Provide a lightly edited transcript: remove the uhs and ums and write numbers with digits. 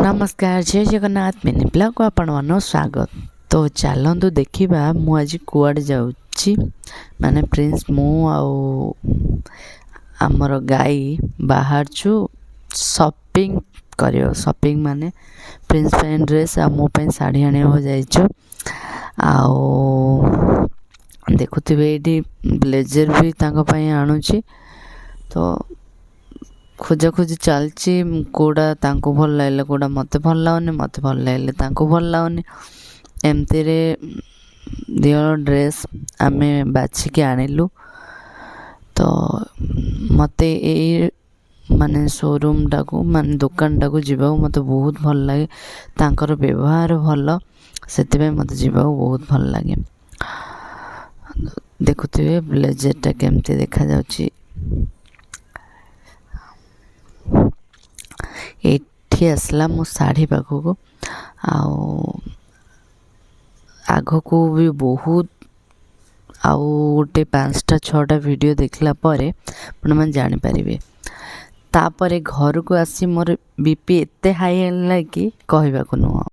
नमस्कार जय Jagannath mini blog को आपण मन स्वागत। तो चलतु देखा मु आज कुआड़े जाऊँगी माने प्रिंस मु आमर गाई बाहर छु शॉपिंग करियो। शॉपिंग माने प्रिंस पैन ड्रेस आ मो पे साड़ी आने हो जाइछु। आओ देखुथिबे एडी ब्लेजर भी तांको पई आणुची। तो खोजा खोजी चलची कोड़ा तांको भल लागले कोड़ा मते भल लागने मते भल लागले तांको भल लागने एमती रे दियो ड्रेस आमे बाछि के आनिलु। तो मते ए माने शोरूम टाकू माने दुकान टाकू जीवा मते बहुत भल लागे। तांकर व्यवहार भल सेते मते जीवा बहुत भल लागे। देखुथिबे ब्लेजर टा केमती देखा जाउची। एठी आसला मो साड़ी पाखक आग को भी बहुत आउ गोटे 5टा 6टा वीडियो देखला परे आपण मन जानि परिबे। तापरे घर को आसी मोर बीपी एते हाई होला कि कहबा को नुह।